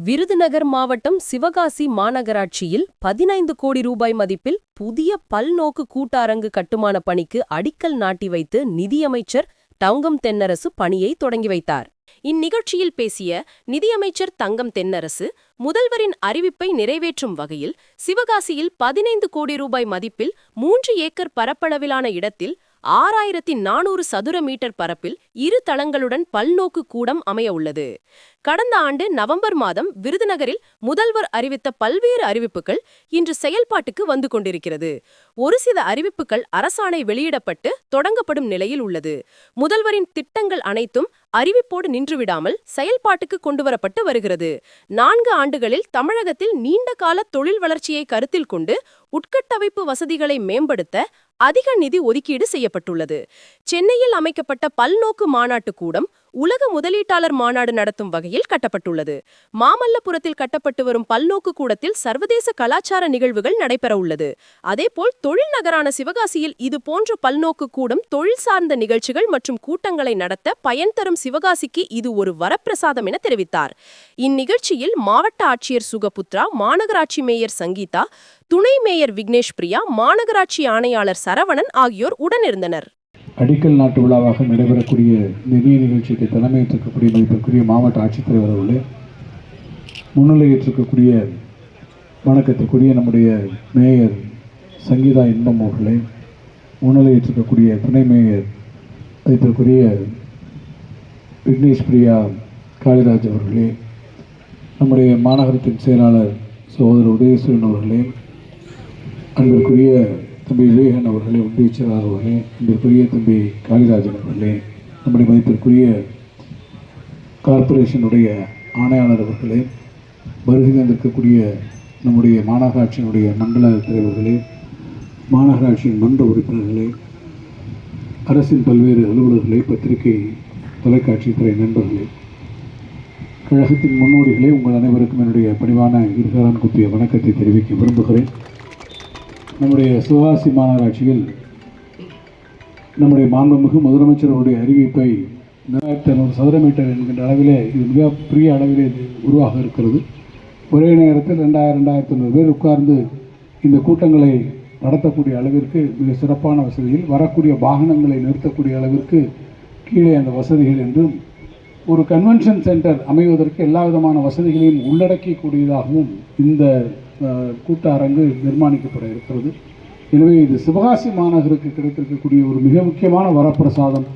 விருதுநகர் மாவட்டம் சிவகாசி மாநகராட்சியில் 15 கோடி ரூபாய் மதிப்பில் புதிய பல்நோக்கு கூட்டரங்கு கட்டுமான பணிக்கு அடிக்கல் நாட்டி வைத்து நிதியமைச்சர் தங்கம் தென்னரசு பணியை தொடங்கி வைத்தார். இந்நிகழ்ச்சியில் பேசிய நிதியமைச்சர் தங்கம் தென்னரசு, முதல்வரின் அறிவிப்பை நிறைவேற்றும் வகையில் சிவகாசியில் 15 கோடி ரூபாய் மதிப்பில் 3 ஏக்கர் பரப்பளவிலான இடத்தில் 6400 சதுர மீட்டர் பரப்பில் 2 தளங்களுடன் பல்நோக்கு கூடம் அமைய உள்ளது. கடந்த ஆண்டு நவம்பர் மாதம் விருதுநகரில் முதல்வர் அறிவித்த பல்வேறு அறிவிப்புகள் இன்று செயல்பாட்டுக்கு வந்து கொண்டிருக்கிறது. ஒரு சில அறிவிப்புகள் அரசாணை வெளியிடப்பட்டு தொடங்கப்படும் நிலையில் உள்ளது. முதல்வரின் திட்டங்கள் அனைத்தும் அறிவிப்போடு நின்றுவிடாமல் செயல்பாட்டுக்கு கொண்டுவரப்பட்டு வருகிறது. 4 ஆண்டுகளில் தமிழகத்தில் நீண்ட கால தொழில் வளர்ச்சியை கருத்தில் கொண்டு உட்கட்டமைப்பு வசதிகளை மேம்படுத்த அதிக நிதி ஒதுக்கீடு செய்யப்பட்டுள்ளது. சென்னையில் அமைக்கப்பட்ட பல்நோக்கு மாநாட்டு கூடம் உலக முதலீட்டாளர் மாநாடு நடத்தும் வகையில் கட்டப்பட்டுள்ளது. மாமல்லபுரத்தில் கட்டப்பட்டு வரும் பல்நோக்கு கூடத்தில் சர்வதேச கலாச்சார நிகழ்வுகள் நடைபெற உள்ளது. அதேபோல் தொழில் நகரான சிவகாசியில் இதுபோன்ற பல்நோக்கு கூடம் தொழில் சார்ந்த நிகழ்ச்சிகள் மற்றும் கூட்டங்களை நடத்த பயன் தரும் சிவகாசிக்கு இது ஒரு வரப்பிரசாதம் என தெரிவித்தார். இந்நிகழ்ச்சியில் மாவட்ட ஆட்சியர் சுகபுத்ரா, மாநகராட்சி மேயர் சங்கீதா, துணை மேயர் விக்னேஷ் பிரியா, மாநகராட்சி ஆணையாளர் சரவணன் ஆகியோர் உடனிருந்தனர். அடிக்கல் நாட்டு விழாவாக நடைபெறக்கூடிய நிதிய நிகழ்ச்சிக்கு தலைமையேற்றிருக்கக்கூடிய மதிப்பிற்குரிய மாவட்ட ஆட்சித்தலைவர் அவர்களே, முன்னிலையேற்றிருக்கக்கூடிய வணக்கத்திற்குரிய நம்முடைய மேயர் சங்கீதா இன்பம் அவர்களே, முன்னிலையேற்றிருக்கக்கூடிய துணை மேயர் மதிப்பிற்குரிய விக்னேஷ் பிரியா காளிராஜ் அவர்களே, நம்முடைய மாநகரத்தின் செயலாளர் சகோதரர் உதயசூரன் அவர்களே, அன்பிற்குரிய தம்பி விவேகன் அவர்களே, ஒன்றிய செயலாளர் அவர்களே, அன்பிற்குரிய தம்பி காளிராஜன் அவர்களே, நம்முடைய மதிப்பிற்குரிய கார்ப்பரேஷனுடைய ஆணையாளர் அவர்களே, வருகை தந்திருக்கக்கூடிய நம்முடைய மாநகராட்சியினுடைய மண்டல தலைவர்களே, மாநகராட்சியின் மன்ற உறுப்பினர்களே, அரசின் பல்வேறு அலுவலர்களே, பத்திரிகை தொலைக்காட்சி துறை நண்பர்களே, கழகத்தின் முன்னோடிகளே, உங்கள் அனைவருக்கும் என்னுடைய பணிவான இருகாரம் குப்பிய வணக்கத்தை தெரிவிக்க விரும்புகிறேன். நம்முடைய சிவகாசி மாநகராட்சியில் நம்முடைய மாண்புமிகு முதலமைச்சருடைய அறிவிப்பை 4500 சதுர மீட்டர் என்கின்ற அளவிலே இது மிக பெரிய அளவிலே இது உருவாக இருக்கிறது. ஒரே நேரத்தில் 2500 பேர் உட்கார்ந்து இந்த கூட்டங்களை நடத்தக்கூடிய அளவிற்கு மிக சிறப்பான வசதியில், வரக்கூடிய வாகனங்களை நிறுத்தக்கூடிய அளவிற்கு கீழே அந்த வசதிகள் என்றும், ஒரு கன்வென்ஷன் சென்டர் அமைவதற்கு எல்லா விதமான வசதிகளையும் உள்ளடக்கக்கூடியதாகவும் இந்த கூட்ட அரங்கு நிர்மாணிக்கப்பட இருக்கிறது. எனவே இது சிவகாசி மாநகருக்கு கிடைத்திருக்கக்கூடிய ஒரு மிக முக்கியமான வரப்பிரசாதம்.